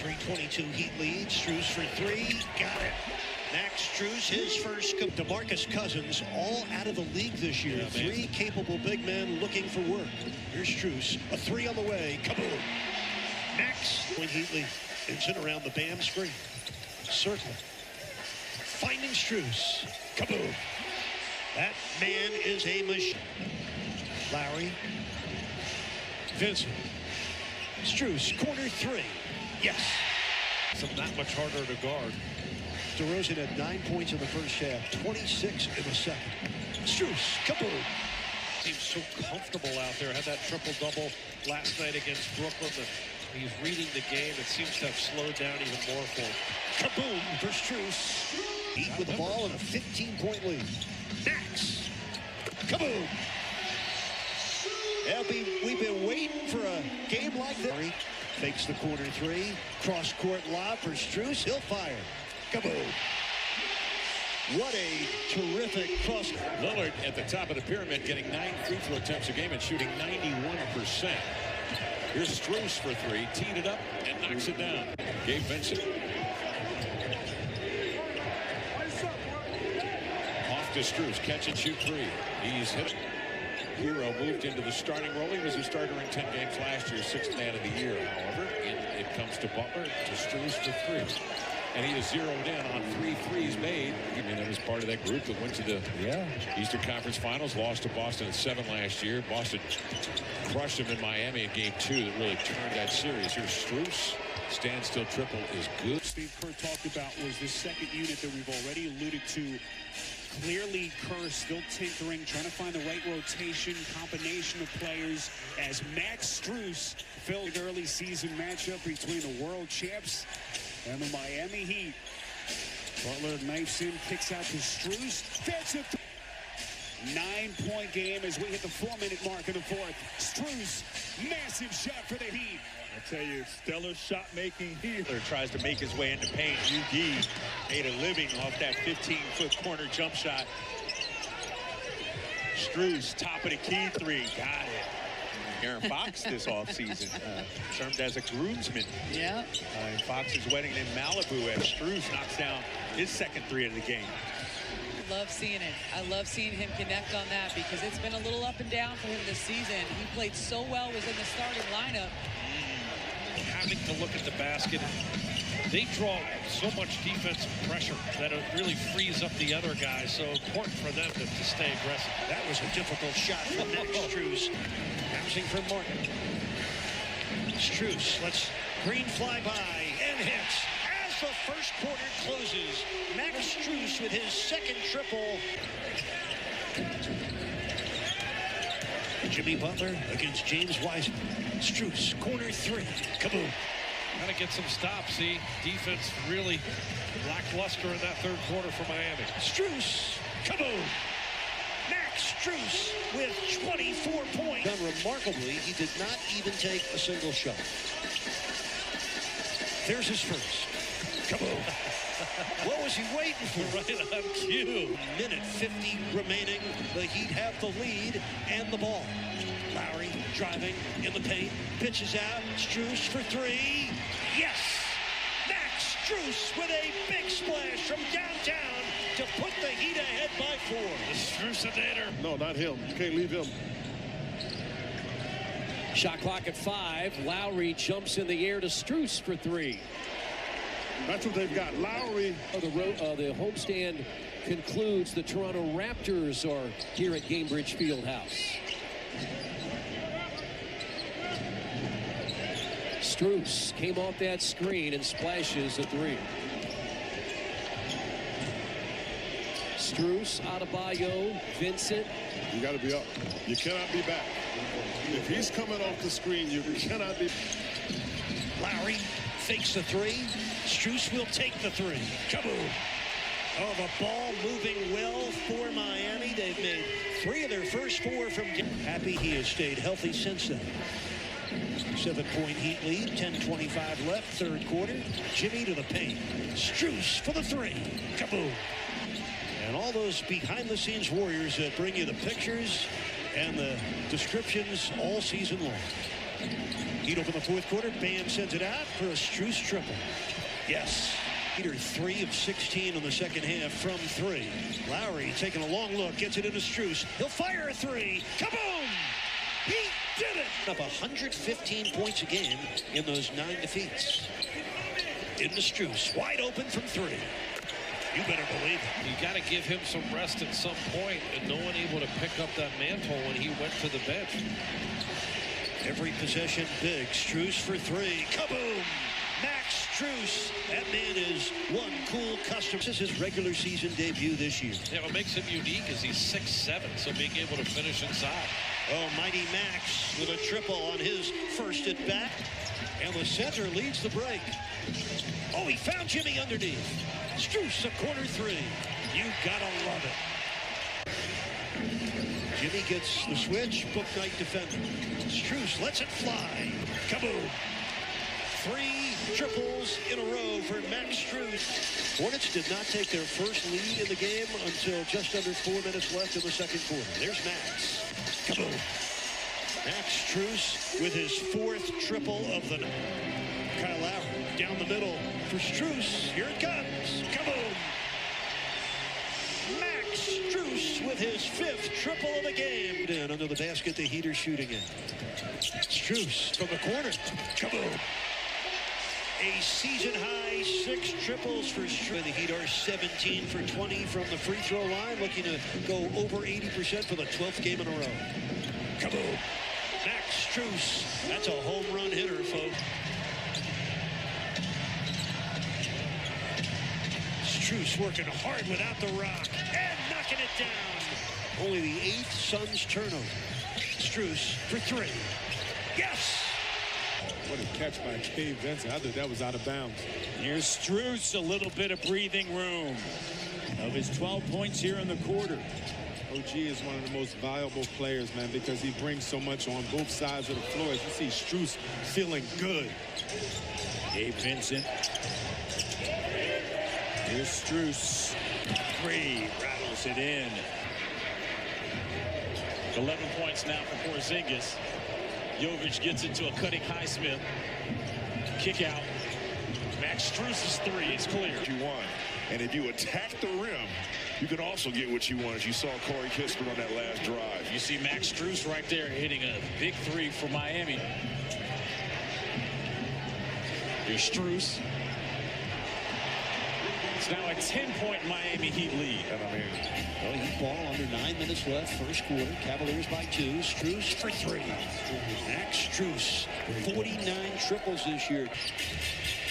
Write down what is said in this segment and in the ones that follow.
3:22 Heat lead. Struse for three. Got it. Max Strus, his first. DeMarcus Cousins, all out of the league this year. Three capable big men looking for work. Here's Struse. A three on the way. Kaboom. Max. Heat lead. Vincent around the Bam screen. Circle. Finding Struse. Kaboom. That man is a machine. Lowry. Vincent. Struse. Corner three. Yes. So not much harder to guard. DeRozan had 9 points in the first half, 26 in the second. Struse, kaboom. Seems so comfortable out there. Had that triple-double last night against Brooklyn. He's reading the game. It seems to have slowed down even more for him. Kaboom for Struse. Heat with the ball and a 15-point lead. Max. Kaboom. We've been waiting for a game like this. Fakes the corner three. Cross-court lob for Struse. He'll fire. Kaboom. What a terrific cross. Lillard at the top of the pyramid, getting 9 free throw attempts a game and shooting 91%. Here's Struse for three, teed it up and knocks it down. Gabe Vincent. Off to Struse, catch and shoot three. He's hit it. Hero moved into the starting role. He was a starter in 10 games last year, 6th man of the year. However, it comes to Butler, to Struse for three. And he is zeroed in on 3 threes made. I mean, that was part of that group that went to the Eastern Conference Finals, lost to Boston at 7 last year. Boston crushed them in Miami in game 2 that really turned that series. Here's Struse. Standstill triple is good. Steve Kerr talked about was this second unit that we've already alluded to. Clearly, Kerr still tinkering, trying to find the right rotation, combination of players as Max Strus filled the early season matchup between the world champs and the Miami Heat. Butler knifes in, kicks out to Struse. That's a 9-point game as we hit the 4-minute mark in the fourth. Struse, massive shot for the Heat. I tell you, stellar shot making here. Tries to make his way into paint. UD made a living off that 15-foot corner jump shot. Struse, top of the key three. Got it. Aaron Fox this offseason served as a groomsman. Yeah. In Fox's wedding in Malibu as Struse knocks down his second three of the game. Love seeing it. I love seeing him connect on that because it's been a little up and down for him this season. He played so well, was in the starting lineup. Having to look at the basket. They draw so much defensive pressure that it really frees up the other guys. So important for them to stay aggressive. That was a difficult shot from Max Strus. Bouncing from Martin. Struse lets Green fly by and hits. As the first quarter closes, Max Strus with his second triple. Jimmy Butler against James Wiseman. Struse, corner three. Kaboom. Got to get some stops. See, defense really lackluster in that third quarter for Miami. Struse, kaboom. Max Strus with 24 points. Done remarkably, he did not even take a single shot. There's his first. Kaboom. What was he waiting for? Right on cue. Minute 50 remaining. The Heat have the lead and the ball. Lowry driving in the paint. Pitches out. Struse for three. Yes! Max Strus with a big splash from downtown to put the Heat ahead by 4. The Struceinator. No, not him. You can't leave him. Shot clock at 5. Lowry jumps in the air to Struse for three. That's what they've got. Lowry. The homestand concludes. The Toronto Raptors are here at Gainbridge Fieldhouse. Struse came off that screen and splashes a three. Struse, Adebayo, Vincent. You got to be up. You cannot be back. If he's coming off the screen, you cannot be. Lowry fakes the three. Struse will take the three. Kaboom. Oh, the ball moving well for Miami. They've made 3 of their first 4 from. Happy he has stayed healthy since then. 7-point Heat lead, 10:25 left, third quarter. Jimmy to the paint. Struse for the three. Kaboom. And all those behind-the-scenes Warriors that bring you the pictures and the descriptions all season long. Heat open the fourth quarter. Bam sends it out for a Struse triple. Yes. Heater 3 of 16 on the second half from 3. Lowry taking a long look, gets it into Struse. He'll fire a 3. Kaboom! He did it! Up 115 points a game in those 9 defeats. Into Struse, wide open from 3. You better believe it. You got to give him some rest at some point, and no one able to pick up that mantle when he went to the bench. Every possession big. Struse for 3. Kaboom! Max Strus. That man is one cool customer. This is his regular season debut this year. Yeah, what makes him unique is he's 6'7", so being able to finish inside. Oh, mighty Max with a triple on his first at bat. And the center leads the break. Oh, he found Jimmy underneath. Struse, a corner 3. You gotta love it. Jimmy gets the switch. Book night defender. Struse lets it fly. Kaboom. 3 triples in a row for Max Strus. Hornets did not take their first lead in the game until just under 4 minutes left in the second quarter. There's Max. Kaboom. Max Strus with his 4th triple of the night. Kyle Lowry down the middle for Strus. Here it comes. Kaboom. Max Strus with his 5th triple of the game. And under the basket, the Heat are shooting it. Strus from the corner. Kaboom. A season-high 6 triples for Strus. The Heat are 17 for 20 from the free throw line, looking to go over 80% for the 12th game in a row. Kaboom. Max Strus. That's a home run hitter, folks. Strus working hard without the rock and knocking it down. Only the 8th Suns turnover. Strus for 3. Yes! What a catch by Gabe Vincent. I thought that was out of bounds. Here's Strus, a little bit of breathing room. Of his 12 points here in the quarter. OG is one of the most valuable players, man, because he brings so much on both sides of the floor. As you see Strus feeling good. Gabe Vincent. Here's Strus. 3, rattles it in. 11 points now for Porzingis. Jovic gets it to a cutting Highsmith. Kick out. Max Strus's 3 is clear. You want. And if you attack the rim, you can also get what you want, as you saw Corey Kispert on that last drive. You see Max Strus right there hitting a big 3 for Miami. Here's Strus. It's now a 10-point Miami Heat lead. And I mean, Heat ball under 9 minutes left, first quarter. Cavaliers by 2. Strus for 3. Max Strus, 49 triples this year.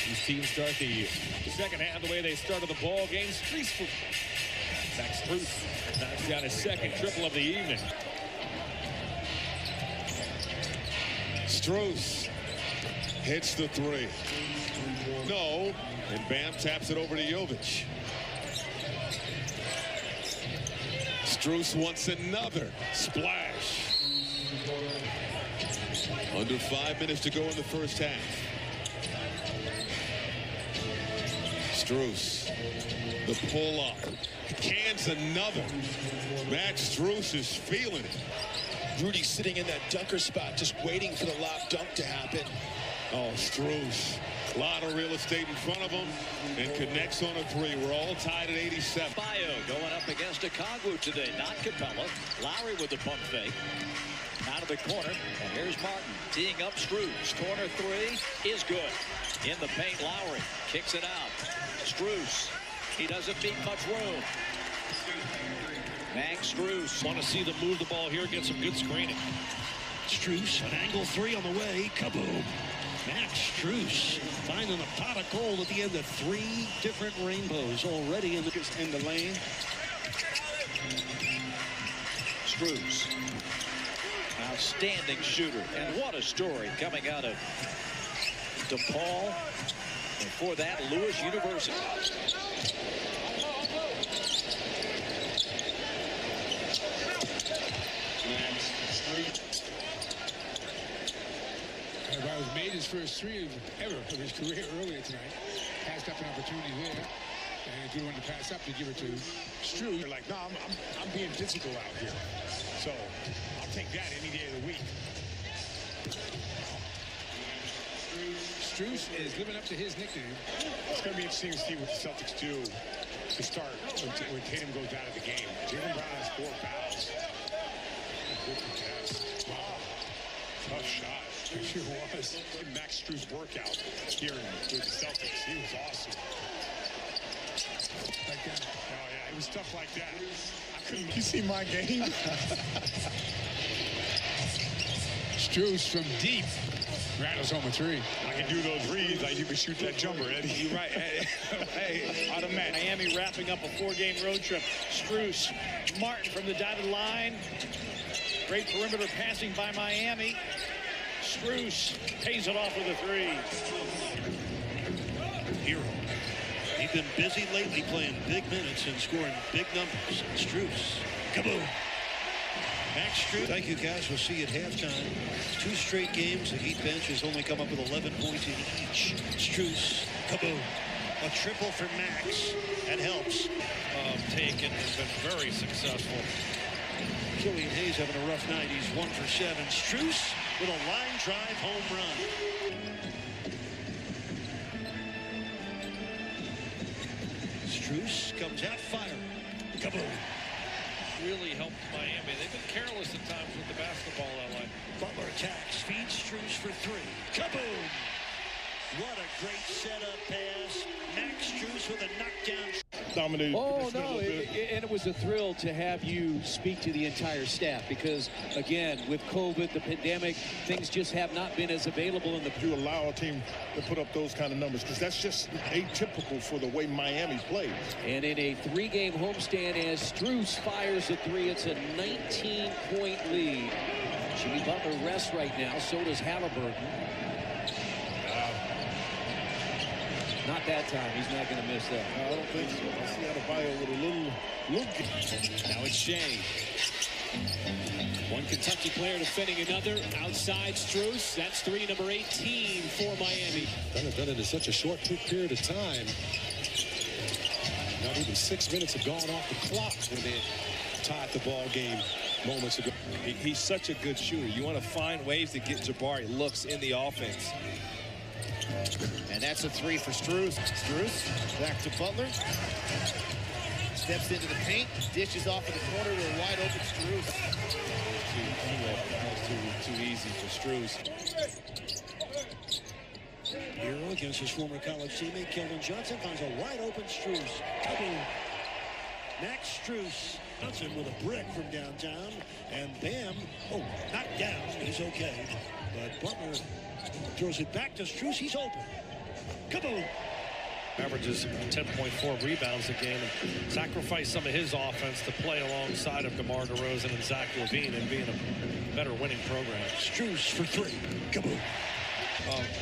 These teams start the second half the way they started the ball game. Max Strus knocks down his 2nd triple of the evening. Strus hits the 3. No. And Bam taps it over to Jovic. Strus wants another splash. Under 5 minutes to go in the first half. Strus, the pull-up. Cans another. Max Strus is feeling it. Rudy's sitting in that dunker spot, just waiting for the lob dunk to happen. Oh, Strus. A lot of real estate in front of him and connects on a 3. We're all tied at 87. Bio going up against Okongwu today, not Capella. Lowry with the pump fake. Out of the corner, and here's Martin teeing up Struse. Corner 3 is good. In the paint, Lowry kicks it out. Struse, he doesn't beat much room. Max Strus. Want to see them move the ball here, get some good screening. Strus, an angle 3 on the way. Kaboom. Max Strus finding a pot of gold at the end of 3 different rainbows already in the lane. Strus, outstanding shooter, and what a story coming out of DePaul. Before that, Lewis University. Riley's made his first 3 ever of his career earlier tonight. Passed up an opportunity there. And he didn't want to pass up to give it to Struse. They're like, no, I'm being physical out here. So I'll take that any day of the week. Struse is living up to his nickname. It's going to be interesting to see what the Celtics do to start when Tatum goes out of the game. Jaylen Brown has 4 fouls. Good contest. Wow. Tough shot. It sure was. Max Strus workout here with the Celtics. He was awesome. Like that. Oh, yeah. It was stuff like that. I couldn't. You see my game? Struse from deep. Rattles home a 3. I can do those reads like you can shoot that jumper, Eddie. You're right. Hey, automatic. Miami wrapping up a 4-game road trip. Struce, Martin from the dotted line. Great perimeter passing by Miami. Struce pays it off with a 3. Hero. He's been busy lately playing big minutes and scoring big numbers. Struce. Kaboom. Max Strus. Thank you, guys. We'll see you at halftime. 2 straight games. The Heat bench has only come up with 11 points in each. Struce. Kaboom. A triple for Max. That helps. Taken has been very successful. Killian Hayes having a rough night. He's 1 for 7. Struce with a line drive home run. Struce comes out firing. Kaboom. Really helped Miami. They've been careless at times with the basketball, LA. Butler attacks, feeds Struce for 3. Kaboom! What a great setup pass. Max Strus with a knockdown. Dominated. Oh, no, and it was a thrill to have you speak to the entire staff because, again, with COVID, the pandemic, things just have not been as available in the... You allow a team to put up those kind of numbers because that's just atypical for the way Miami plays. And in a 3-game homestand, as Strus fires a 3, it's a 19-point lead. Jimmy Butler rests right now, so does Halliburton. Not that time. He's not going to miss that. No, I don't think so. I see Adebayo with a little Now it's Shea. One Kentucky player defending another. Outside Strus. That's 3, number 18 for Miami. Done it in such a short period of time. Not even 6 minutes have gone off the clock when they tied the ball game moments ago. He's such a good shooter. You want to find ways to get Jabari looks in the offense. And that's a 3 for Struse. Struse back to Butler. Steps into the paint, dishes off in the corner to a wide open Struse. That was too easy for Struse. Hero against his former college teammate Keldon Johnson finds a wide open Struse. Kaboom. Max Strus. Johnson with a brick from downtown. And bam. Oh, knocked down. He's okay. But Butler throws it back to Strus. He's open. Kaboom. Averages 10.4 rebounds a game and sacrificed some of his offense to play alongside of DeMar DeRozan and Zach LaVine and being a better winning program. Strus for 3. Kaboom.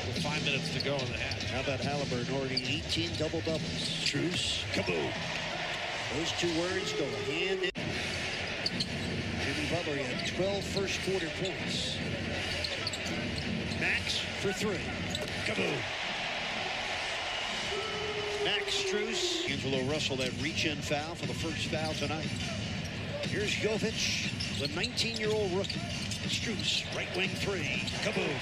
With 5 minutes to go in the half. How about Halliburton already 18 double-doubles? Strus. Kaboom. Those 2 words go hand in. Jimmy Butler had 12 first-quarter points. Max for 3. Kaboom. Max Strus. Angelo Russell, that reach-in foul for the first foul tonight. Here's Jovic, the 19-year-old rookie. Strus, right wing 3. Kaboom.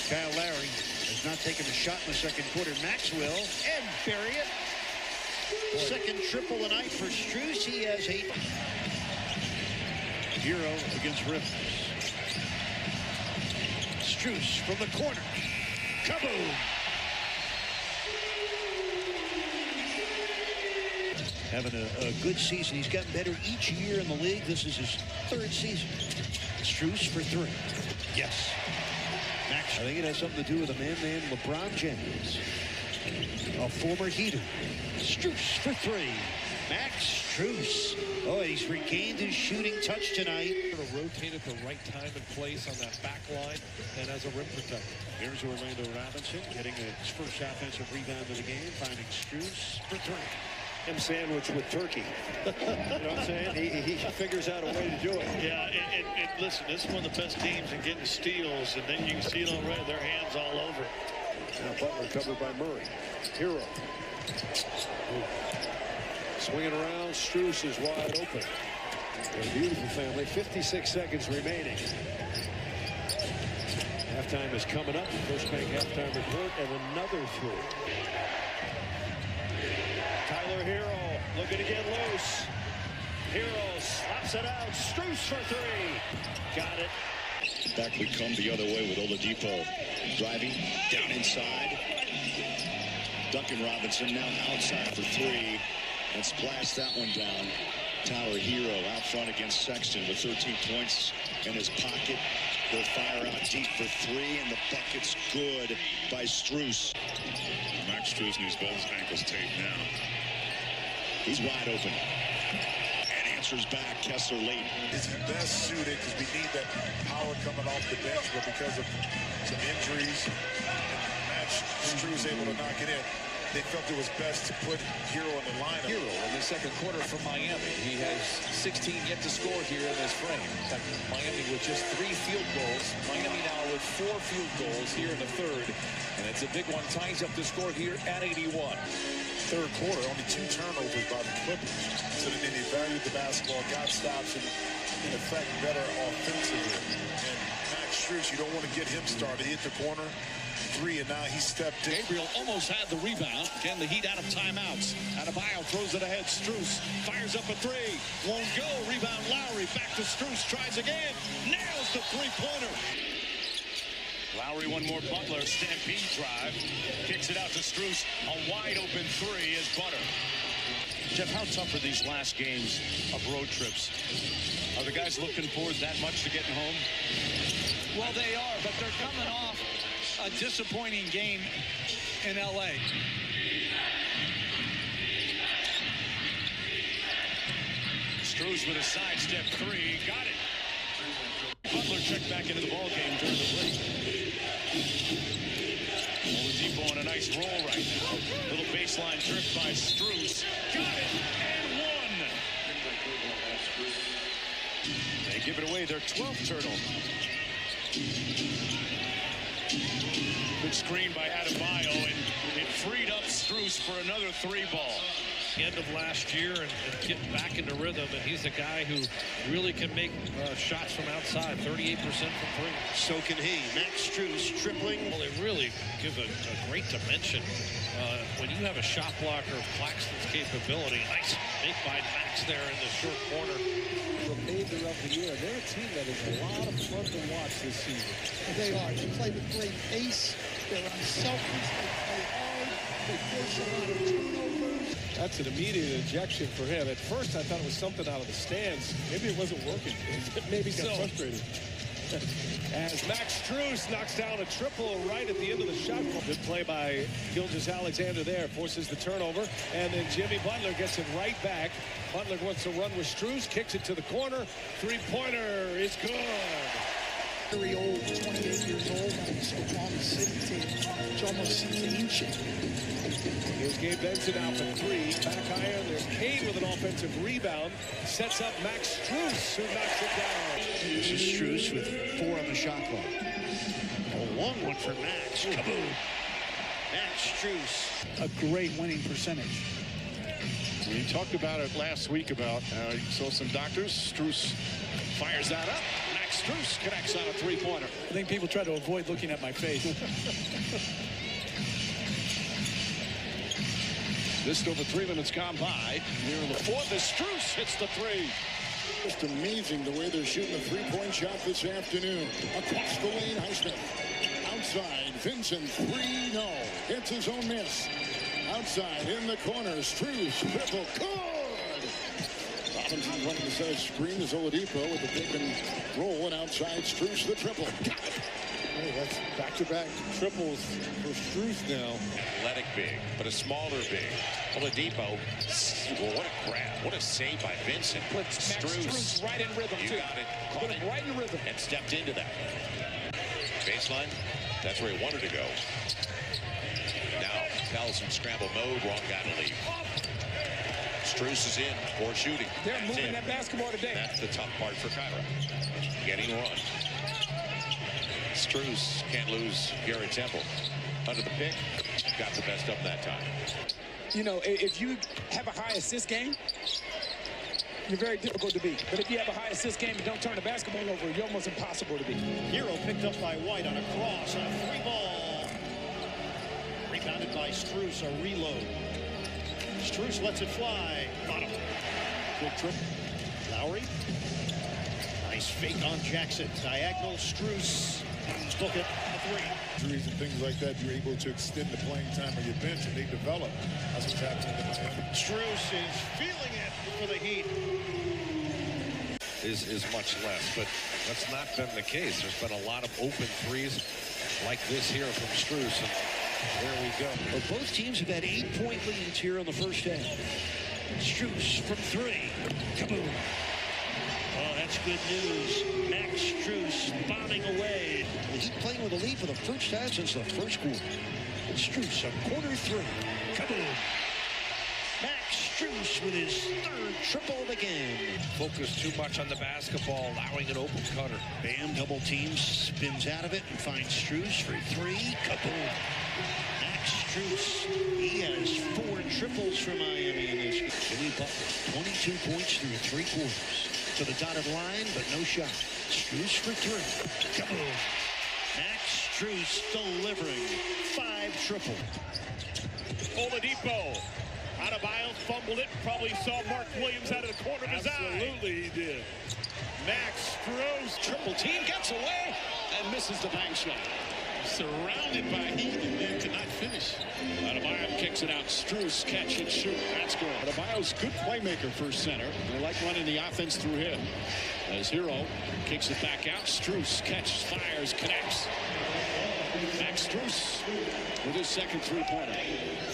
Kyle Lowry has not taken a shot in the second quarter. Max will, and bury it. Second triple tonight for Strus. He has 8. Hero against Rivers. Strus from the corner. Kaboom! Having a good season. He's gotten better each year in the league. This is his 3rd season. Strus for 3. Yes. Max, I think it has something to do with a man named LeBron James, a former Heater. Strus for 3. Max Strus. Oh, he's regained his shooting touch tonight. Rotate at the right time and place on that back line and as a rim protector. Here's Orlando Robinson getting his first offensive rebound of the game, finding Strus for 3. Him sandwiched with turkey. You know what I'm saying? He figures out a way to do it. Yeah, and listen, this is one of the best teams in getting steals, and then you can see it already. Their hands all over it. Now Butler covered by Murray. Hero. Swinging around, Struce is wide open. A beautiful family, 56 seconds remaining. Halftime is coming up. First Bank halftime report and another three. Tyler Hero looking to get loose. Hero slaps it out. Struse for three. Got it. Back we come the other way with Oladipo driving down inside. Duncan Robinson now outside for three and splash that one down. Tyler Hero out front against Sexton with 13 points in his pocket. They'll fire out deep for three, and the bucket's good by Struce. Max Strus needs both his ankles taped now. He's wide open. And answers back. Kessler late. Is he best suited because we need that power coming off the bench, but because of some injuries, Max Strus able to knock it in. They felt it was best to put Hero in the lineup. Hero in the second quarter for Miami. He has 16 yet to score here in this frame. In fact, Miami with just 3 field goals. Miami now with 4 field goals here in the third. And it's a big one. Ties up the score here at 81. Third quarter, only 2 turnovers by the Clippers. So then they valued the basketball, got stops, and in effect better offensively. And Max Strus, you don't want to get him started. He hit the corner. 3, and now he stepped in. Gabriel almost had the rebound. Again, the Heat out of timeouts. Adebayo throws it ahead. Struse fires up a 3. Won't go. Rebound Lowry. Back to Struse. Tries again. Nails the three-pointer. Lowry one more. Butler. Stampede drive. Kicks it out to Struse. A wide open 3 is Butter. Jeff, how tough are these last games of road trips? Are the guys looking forward that much to getting home? Well, they are, but they're coming off a disappointing game in L.A. Struse with a sidestep 3. Got it. Butler checked back into the ball game during the break. Oladipo on a nice roll right now. Little baseline trip by Struse. Got it. And 1. They give it away. Their 12th turtle. Good screen by Adebayo, and it freed up Struse for another 3-ball. End of last year and getting back into rhythm, and he's a guy who really can make shots from outside. 38% from 3. So can he. Max Strus tripling. Well, they really give a great dimension when you have a shot blocker of Claxton's capability. Nice make by Max there in the short corner. Remainder of the year. They're a team that is a lot of fun to watch this season. They are. They play with great pace. They're unselfish. They play hard. They force a lot of turnovers. That's an immediate injection for him. At first, I thought it was something out of the stands. Maybe it wasn't working. Maybe he got frustrated. As Max Strus knocks down a triple right at the end of the shot. Good play by Gilgeous-Alexander there. Forces the turnover. And then Jimmy Butler gets it right back. Butler wants to run with Strus. Kicks it to the corner. 3-pointer is good. Very old, 28 years old on this Oklahoma City team. It's almost seems ancient. Here's Gabe Benson out for 3. Back iron. There's Cade with an offensive rebound. Sets up Max Strus, who knocks it down. This is Strus with 4 on the shot clock. A long one for Max. Kaboom. Max Strus. A great winning percentage. We talked about it last week about you saw some doctors. Strus fires that up. Max Strus connects on a 3-pointer. I think people try to avoid looking at my face. Just over 3 minutes gone by. Near the 4th as Strus hits the 3. Just amazing the way they're shooting a 3-point shot this afternoon. Across the lane, Highsmith. Outside, Vincent, 3, no. Hits his own miss. Outside, in the corner, Struse, triple, good! Robinson running the side screen is Oladipo with the pick and roll, and outside, Struse, the triple. Got it! Hey, that's back-to-back triples for Strus now. Athletic big, but a smaller big. Oladipo, well, what a grab. What a save by Vincent. Struse right in rhythm, you too. got it. Put him right in rhythm. And stepped into that. Baseline, that's where he wanted to go. Now, Pels in scramble mode, wrong guy to leave. Struse is in for shooting. They're moving that basketball today. That's the tough part for Kyra. Getting run. Struse can't lose Garrett Temple. Under the pick, got the best of that time. You know, if you have a high assist game, you're very difficult to beat. But if you have a high assist game and don't turn the basketball over, you're almost impossible to beat. Hero picked up by White on a cross on a 3-ball. Rebounded by Struce, a reload. Struce lets it fly. Bottom. Good trip. Lowry. Nice fake on Jackson. Diagonal Struce. Book it. A 3. Injuries and things like that, you're able to extend the playing time of your bench, and they develop. That's what's happening in Miami. Struce is feeling it for the Heat. Is much less, but that's not been the case. There's been a lot of open threes like this here from Struce, and there we go. Well, both teams have had 8-point leads here in the first half. Struce from 3. Kaboom. Oh, that's good news. Max Strus bombing away. He's playing with a lead for the first time since the first quarter. And Struce, a corner 3. Kaboom. Max Strus with his 3rd triple of the game. Focused too much on the basketball, allowing an open cutter. Bam double team, spins out of it and finds Struce for 3. Kaboom. Max Strus, he has 4 triples for Miami in this game. Jimmy Butler, 22 points through 3 quarters. To the dotted line, but no shot. Struce for 3. Kaboom. Max Strus delivering 5 triples. Oladipo. Adebayo fumbled it. Probably saw Mark Williams out of the corner of his eye. Absolutely he did. Max Strus. Triple team gets away and misses the bank shot. Surrounded by Heat and then could not finish. Adebayo kicks it out. Strus catch and shoot. That's good. Adebayo's good playmaker for center. They like running the offense through him. As Hero kicks it back out. Strus catches, fires, connects. Max Strus with his 2nd three-pointer.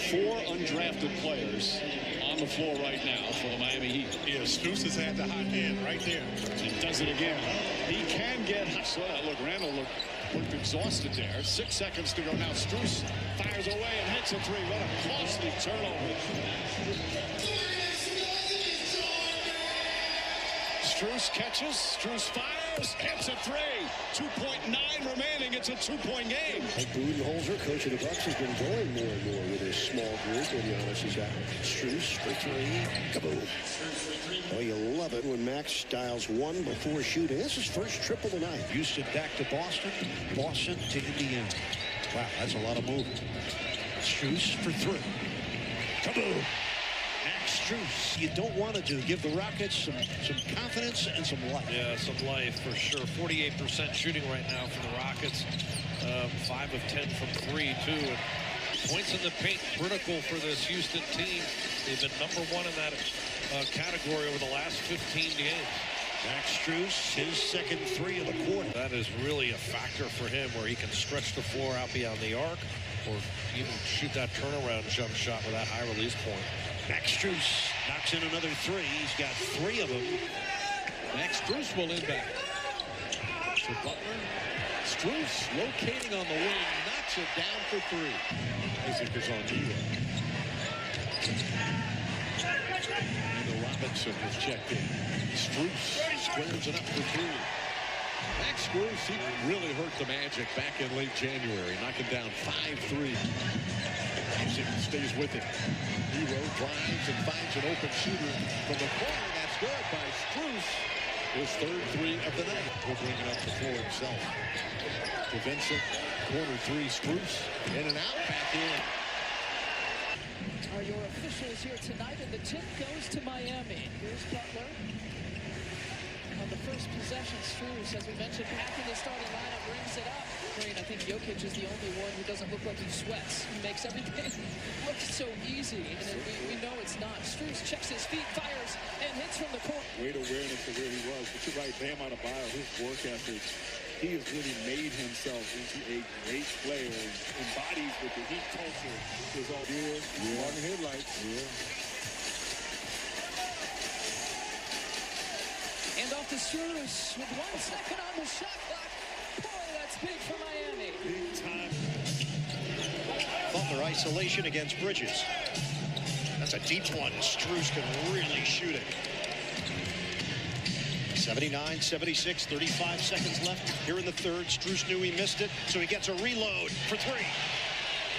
4 undrafted players on the floor right now for the Miami Heat. Yeah, Strus has had the hot hand right there. And does it again. He can get hot. So look, Randall looked exhausted there. 6 seconds to go now. Strus fires away and hits a 3. What a costly turnover. Strus catches. Strus fires. Hits a 3. 2.9 remaining. It's a 2-point game. Budenholzer, coach of the Bucks, has been going more and more with his small group when Giannis is out. Struce for 3. Kaboom. Oh, you love it when Max dials 1 before shooting. This is first triple tonight. Houston back to Boston. Boston to Indiana. Wow, that's a lot of movement. Struce for 3. Kaboom. Max Strus. You don't want to do. Give the Rockets some confidence and some life. Yeah, some life for sure. 48% shooting right now for the Rockets. 5 of 10 from 3, too. And points in the paint critical for this Houston team. They've been #1 in that category over the last 15 games. Max Strus, his 2nd 3 of the quarter. That is really a factor for him where he can stretch the floor out beyond the arc or even shoot that turnaround jump shot with that high release point. Max Strus knocks in another 3. He's got 3 of them. Max Strus will inbound. To Butler. Strus locating on the wing, knocks it down for 3. Isaac is on Hero. And Robinson was checked in. Strus squares it up for 3. Max Strus, he really hurt the Magic back in late January, knocking down 5 threes. Isaac stays with it. Hero drives and finds an open shooter from the corner. That's good by Strus. His 3rd 3 of the night. He'll bring it up the floor himself. To Vincent, corner 3, Strus. In and out, back in. Are your officials here tonight, and the tip goes to Miami. Here's Butler. On the first possession, Struce, as we mentioned, back in the starting lineup, brings it up. Green, I think Jokic is the only one who doesn't look like he sweats. He makes everything look so easy, and we know it's not. Struce checks his feet, fires, and hits from the corner. Great awareness of where he was. But you're right, Bam Adebayo, his work ethic, he has really made himself into a great player and embodies what the Heat culture is all good. On the headlights. And off to Struce with 1 second on the shot clock. Boy, that's big for Miami. Big time. Butler isolation against Bridges. That's a deep one. Struce can really shoot it. 79-76, 35 seconds left here in the 3rd. Struce knew he missed it, so he gets a reload for 3.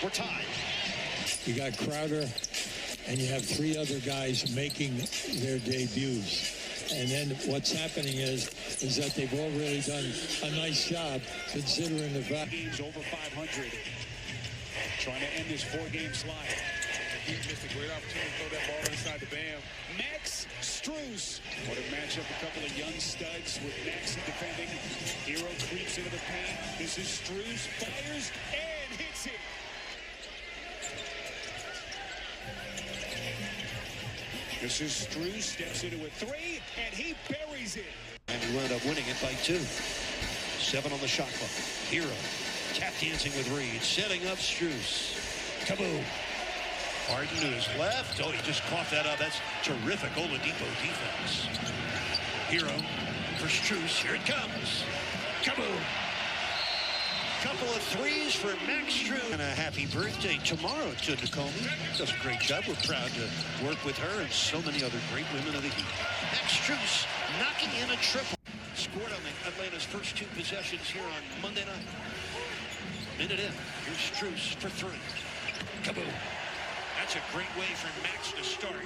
We're tied. You got Crowder, and you have 3 other guys making their debuts. And then what's happening is that they've all really done a nice job considering the fact. Games over 500. Trying to end this 4-game slide. He missed a great opportunity to throw that ball inside the bam. Max Strus. What a matchup. A couple of young studs with Max defending. Hero creeps into the paint. This is Struse. Fires and hits it. This is Struse. Steps into a 3 and he buries it. And he wound up winning it by 2. 7 on the shot clock. Hero tap dancing with Reed. Setting up Struse. Kaboom. Harden to his left. Oh, he just coughed that up. That's terrific Oladipo defense. Hero for Struse. Here it comes. Kaboom. Couple of threes for Max Strus. And a happy birthday tomorrow to Nakomi. Does a great job. We're proud to work with her and so many other great women of the Heat. Max Strus knocking in a triple. Scored on Atlanta's first 2 possessions here on Monday night. Minute in. Here's Strus for 3. Kaboom. That's a great way for Max to start.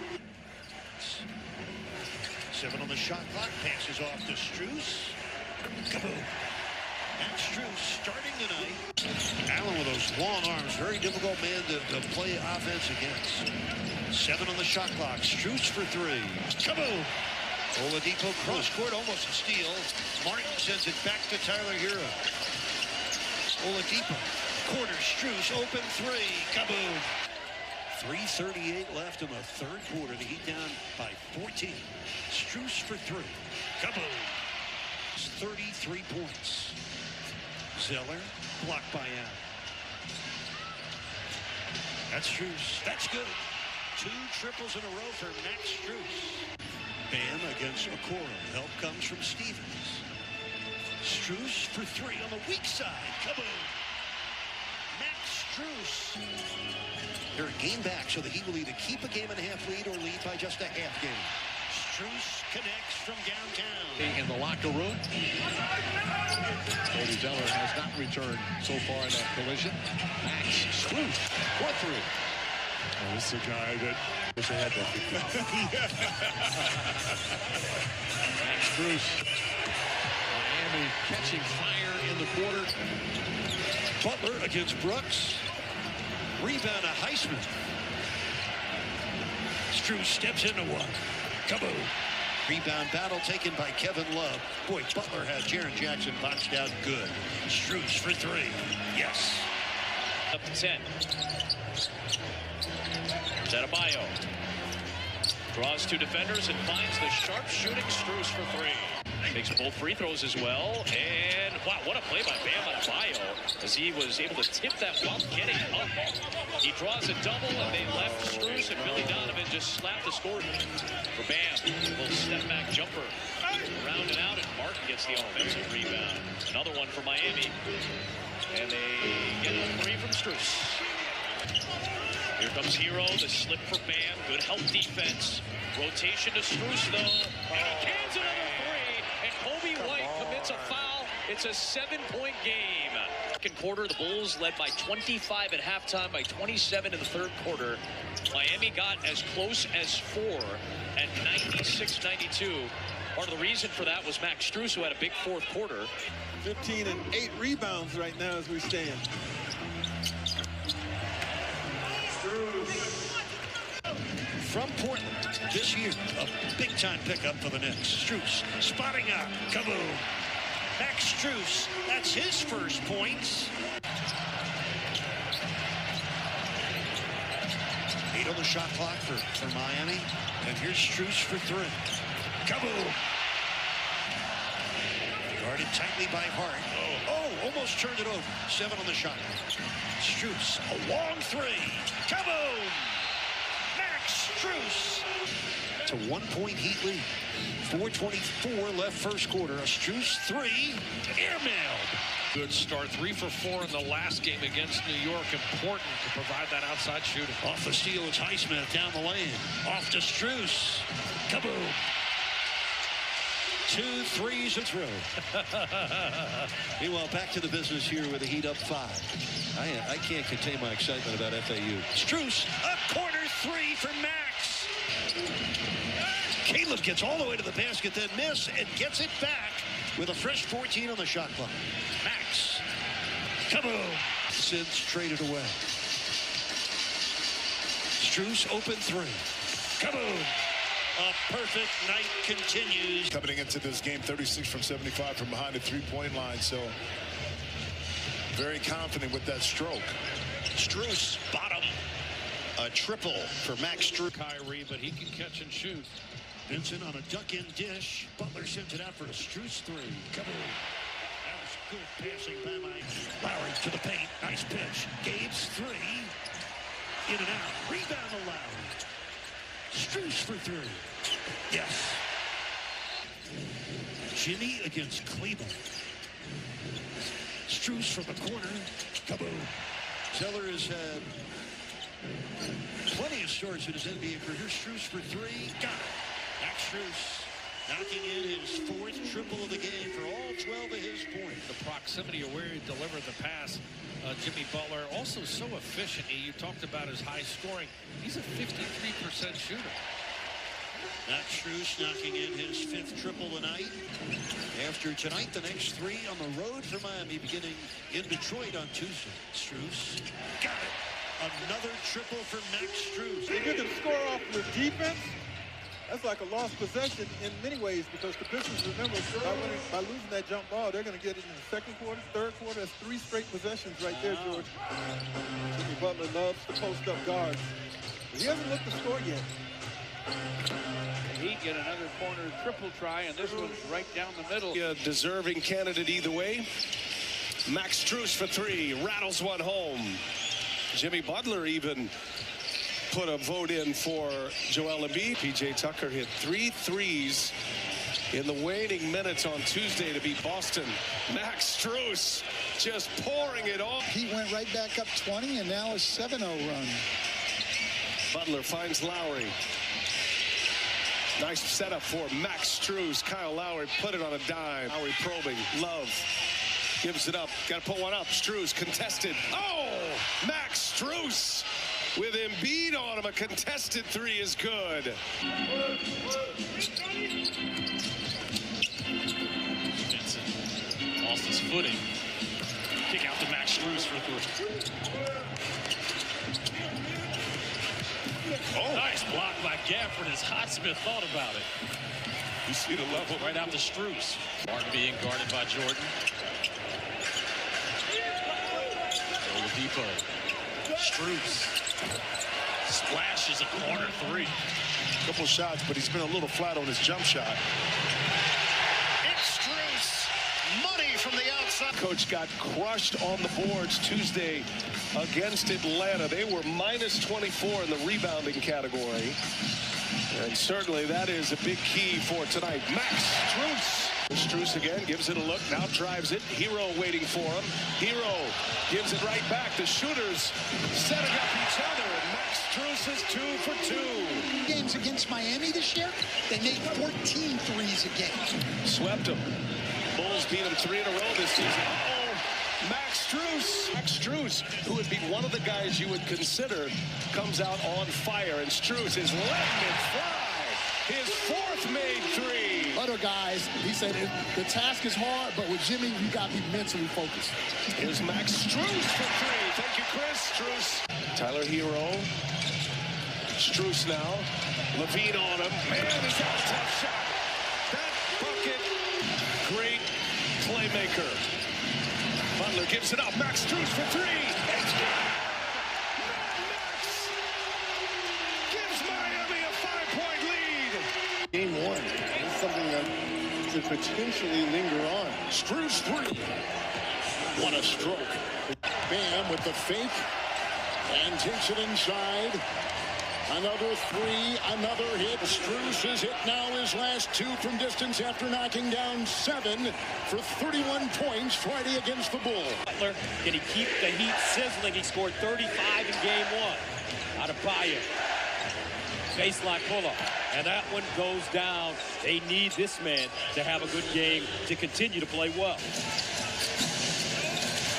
7 on the shot clock. Passes off to Strus. Kaboom. Max Strus starting tonight. Allen with those long arms. Very difficult man to play offense against. 7 on the shot clock. Strus for 3. Kaboom. Oladipo cross court, almost a steal. Martin sends it back to Tyler Hero. Oladipo. Corner. Strus open 3. Kaboom. 3:38 left in the 3rd quarter. The Heat down by 14. Strus for 3. Kaboom. 33 points. Zeller blocked by Allen. That's Strus. That's good. 2 triples in a row for Max Strus. Bam against Okoro. Help comes from Stevens. Strus for 3 on the weak side. Kaboom. Max Strus. They're a game back, so the Heat will either keep a game-and-a-half lead or lead by just a half game. Strus connects from downtown. In the locker room. Cody Zeller has not returned so far in that collision. Max Strus for 3. Oh, this is a guy that wish I had that. Max Strus. Miami catching fire in the quarter. Butler against Brooks. Rebound to Heisman. Strus steps into one. Kaboom. Rebound battle taken by Kevin Love. Boy, Butler had Jaren Jackson boxed out good. Strus for 3. Yes. Up to 10. Adebayo draws 2 defenders and finds the sharp shooting Strus for 3. Makes both free throws as well. And wow, what a play by Bam Adebayo as he was able to tip that while getting up. He draws a double and they left Strus and Billy Donovan just slapped the score for Bam. A little step back jumper. Around and out, and Martin gets the offensive rebound. Another one for Miami. And they get a 3 from Strus. Here comes Hero, the slip for Bam. Good help defense. Rotation to Strus, though. And he cans another 3. And Kobe White commits a foul. It's a 7-point game. Second quarter, the Bulls led by 25 at halftime, by 27 in the 3rd quarter. Miami got as close as 4 at 96-92. Part of the reason for that was Max Strus, who had a big 4th quarter. 15 and 8 rebounds right now as we stand. From Portland this year, a big-time pickup for the Knicks. Strus spotting out. Kaboom. Max Strus, that's his first points. 8 on the shot clock for Miami. And here's Strus for 3. Kaboom. Guarded tightly by Hart. Oh, almost turned it over. 7 on the shot clock. Strus, a long 3. Kaboom. Max Strus. It's a 1-point Heat lead. 4:24 left first quarter. A Strus 3. Airmailed. Good start. 3 for 4 in the last game against New York. Important to provide that outside shooting. Off the steal, it's Highsmith down the lane. Off to Strus. Kaboom. 2 threes in a row. Meanwhile, back to the business here with the Heat up 5. I can't contain my excitement about FAU. Strus, a corner 3 for Max. Caleb gets all the way to the basket, then miss, and gets it back with a fresh 14 on the shot clock. Max. Kaboom. Since traded away. Struce open three. Kaboom. A perfect night continues. Coming into this game, 36 from 75 from behind the three-point line, so very confident with that stroke. Struce, bottom. A triple for Max Strus. Kyrie, but he can catch and shoot. Vincent on a duck-in dish. Butler sends it out for a Struce three. Kaboom. That was good passing by Mike. Lowry to the paint. Nice pitch. Gabe's three. In and out. Rebound to Lowry. Struce for three. Yes. Jimmy against Cleveland. Struce from the corner. Kaboom. Zeller has had plenty of starts in his NBA career. Struce for three. Got it. Max Strus knocking in his fourth triple of the game for all 12 of his points. The proximity of where he delivered the pass. Jimmy Butler also so efficient. You talked about his high scoring. He's a 53% shooter. Max Strus knocking in his fifth triple tonight. After tonight, the next three on the road for Miami, beginning in Detroit on Tuesday. Strus got it. Another triple for Max Strus. They get the score off with defense. That's like a lost possession in many ways, because the Pistons, remember, by losing that jump ball, they're going to get it in the second quarter, third quarter. That's 3 straight possessions right there, George. Jimmy Butler loves to post up guards. He hasn't looked to score yet. He'd get another corner triple try, and this one's right down the middle. A deserving candidate either way. Max Strus for three, rattles one home. Jimmy Butler even put a vote in for Joel Embiid. PJ Tucker hit 3 threes in the waning minutes on Tuesday to beat Boston. Max Strus just pouring it off. He went right back up 20 and now a 7-0 run. Butler finds Lowry. Nice setup for Max Strus. Kyle Lowry put it on a dime. Lowry probing. Love gives it up. Got to put one up. Strus contested. Oh! Max Strus with Embiid on him. A contested three is good. Vincent lost his footing. Kick out to Max Strus for three. Oh, nice block by Gafford as Highsmith thought about it. You see the level right out to Struce. Martin being guarded by Jordan. Oladipo. Struce splashes a corner three. Couple shots, but he's been a little flat on his jump shot. It's Struce. Money from the outside. Coach got crushed on the boards Tuesday against Atlanta. They were minus 24 in the rebounding category. And certainly that is a big key for tonight. Max Strus. Strus again gives it a look. Now drives it. Hero waiting for him. Hero gives it right back. The shooters setting up each other. And Max Strus is 2 for 2. Games against Miami this year, they made 14 threes a game. Swept them. Bulls beat them 3 in a row this season. Max Strus. Max Strus, who would be one of the guys you would consider, comes out on fire. And Strus is letting it fly. His 4th made 3. Other guys, he said the task is hard, but with Jimmy, you got to be mentally focused. Here's Max Strus for 3. Thank you, Chris. Strus. Tyler Hero. Strus now. Levine on him. Man, is that a tough shot. That bucket. Great playmaker. Butler gives it up. Max Strus for 3. It's good. Max gives Miami a 5-point lead. Game 1 is something that could potentially linger on. Strus 3. What a stroke. Bam with the fake and takes it inside. Another 3, another hit. Strus has hit now his last 2 from distance after knocking down 7 for 31 points Friday against the Bulls. Butler, can he keep the Heat sizzling? He scored 35 in game 1. Out of Bayou. Baseline pull-up. And that one goes down. They need this man to have a good game to continue to play well.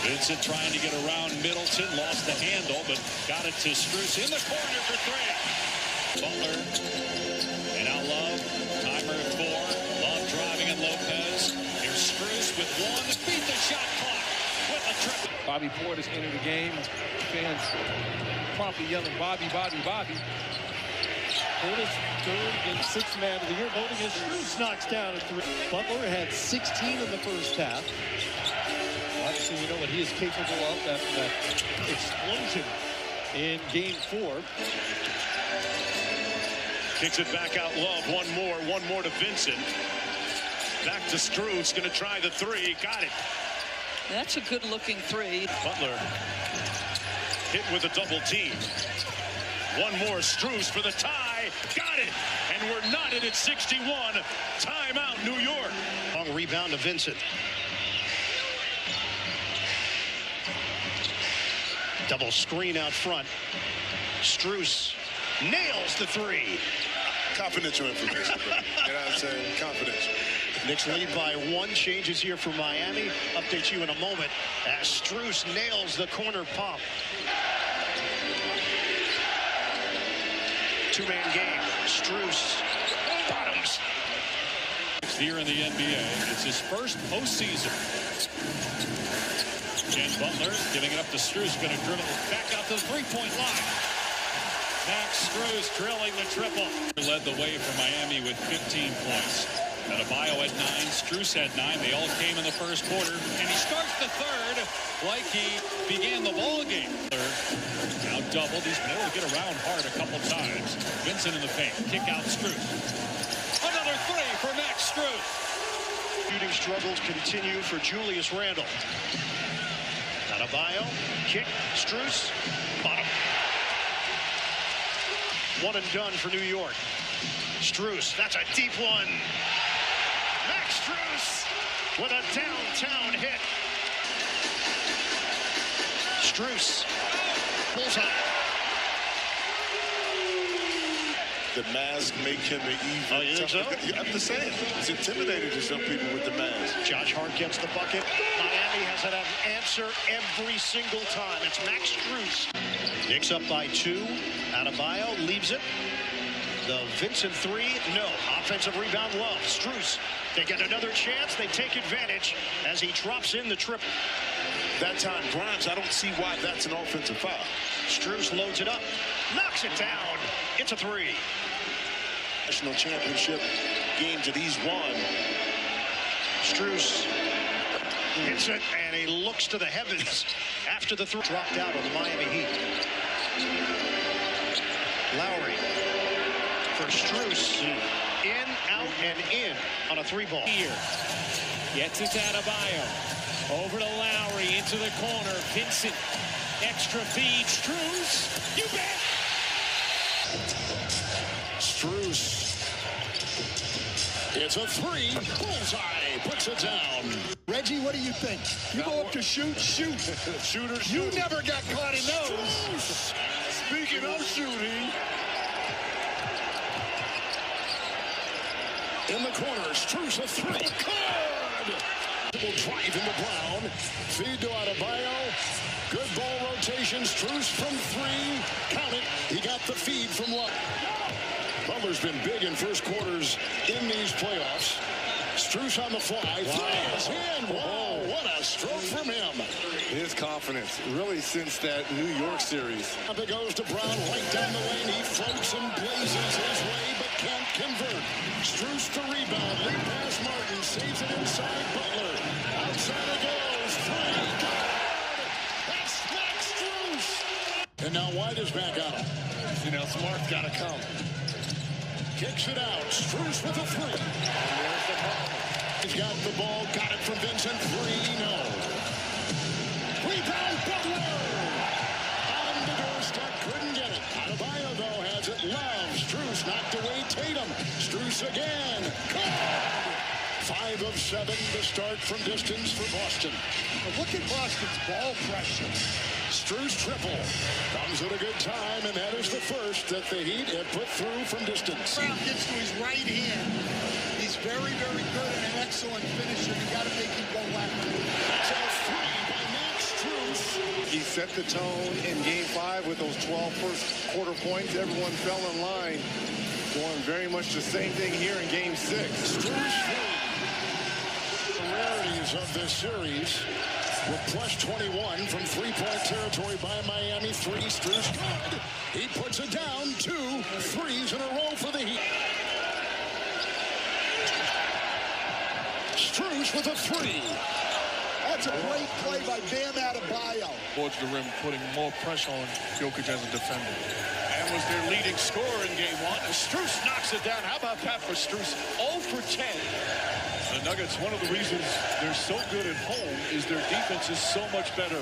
Vincent trying to get around Middleton, lost the handle, but got it to Struce in the corner for 3. Butler, and now Love. one, beat the shot clock with a triple. Bobby Portis entered the game. Fans promptly yelling, Bobby, Bobby, Bobby. Portis, third and sixth man of the year, voting as Struce knocks down a three. Butler had 16 in the first half. Obviously, we know what he is capable of after that explosion in game 4. Kicks it back out Love. One more to Vincent. Back to Struce, going to try the three. Got it. That's a good-looking three. Butler hit with a double team. One more, Struce for the tie. Got it. And we're knotted at 61. Timeout, New York. Long rebound to Vincent. Double screen out front. Struce nails the three. Confidential information, bro. You know what I'm saying? Confidential. Knicks lead by 1. Changes here for Miami. Update you in a moment as Struce nails the corner pop. Two-man game. Struce bottoms. Here in the NBA. It's his first postseason. Ken Butler giving it up to Struce. Going to dribble back out to the three-point line. Max Strus drilling the triple. Led the way for Miami with 15 points. Adebayo had 9. Struce had 9. They all came in the first quarter. And he starts the third like he began the ball game. Now doubled. He's been able to get around hard a couple times. Vincent in the paint. Kick out Struce. Another three for Max Strus. Shooting struggles continue for Julius Randle. Adebayo, kick, Struce, bottom. One and done for New York. Struce, that's a deep one. Max Strus with a downtown hit. Struce pulls up. The mask make him an even. Oh, you think so? I'm just saying. It's intimidating to some people with the mask. Josh Hart gets the bucket. Miami has had an answer every single time. It's Max Strus. Knicks up by 2. Adebayo leaves it. The Vincent three, no. Offensive rebound, Love. Struce, they get another chance. They take advantage as he drops in the triple. That time, Grimes, I don't see why that's an offensive foul. Struce loads it up, knocks it down. It's a three. National championship games that he's won. Struce hits it, and he looks to the heavens after the three. Dropped out on the Miami Heat. Lowry for Struce. In, out, and in on a 3-ball. Here. Gets it to Adebayo. Over to Lowry, into the corner. Vincent, extra feed. Struce, you bet. Struce. It's a three. Bullseye. Puts it down. Reggie, what do you think? You go up to shoot. Shooter. You never got caught in those. Speaking of shooting. In the corner, Struce a three. Good! Will drive into Brown. Feed to Adebayo. Good ball rotation. Struce from 3. Count it. He got the feed from Love. Butler's been big in first quarters in these playoffs. Struce on the fly. Wow. Is in. Wow, what a stroke from him. His confidence, really, since that New York series. Up it goes to Brown right down the lane. He floats and blazes his way, but can't convert. Struce to rebound. Lead pass Martin. Saves it inside Butler. Outside it goes. Three. Good. That's Max Strus. And now White is back out. You know, Smart's got to come. Kicks it out. Struce with a three. There's the ball. He's got the ball. Got it from Vincent. 3. No. Rebound Butler. On the doorstep. Couldn't get it. Adebayo, though, has it. Love. Struce knocked away Tatum. Struce again. Good. 5 of 7 to start from distance for Boston. But look at Boston's ball pressure. Struce triple. Comes at a good time, and that is the first that the Heat have put through from distance. Brown gets to his right hand. He's very, very good and an excellent finisher. You got to make him go left. That's a three by Max Strus. He set the tone in Game 5 with those 12 first quarter points. Everyone fell in line. Doing very much the same thing here in Game 6. Strus. The rarity is quarters of this series with plus 21 from three-point territory by Miami. 3, Struce good. He puts it down. 2 threes in a row for the Heat. Struce with a 3. That's a great play by Bam Adebayo. Towards the rim, putting more pressure on Jokic as a defender. And was their leading scorer in game 1. Struce knocks it down. How about that for Struce? 0 for 10. The Nuggets, one of the reasons they're so good at home is their defense is so much better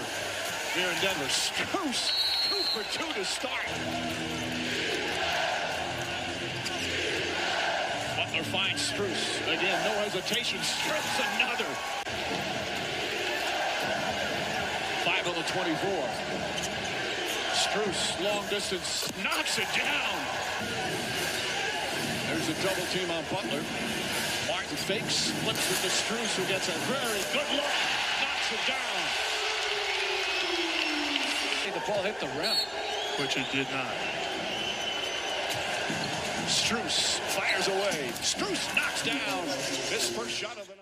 there in Denver. Struce, 2 for 2 to start. Butler finds Struce. Again, no hesitation. Struce another. 5 on the 24. Struce, long distance, knocks it down. There's a double team on Butler. Martin fakes, flips it to Struce, who gets a very good look, knocks it down. The ball hit the rim. Which it did not. Struce fires away. Struce knocks down his first shot of the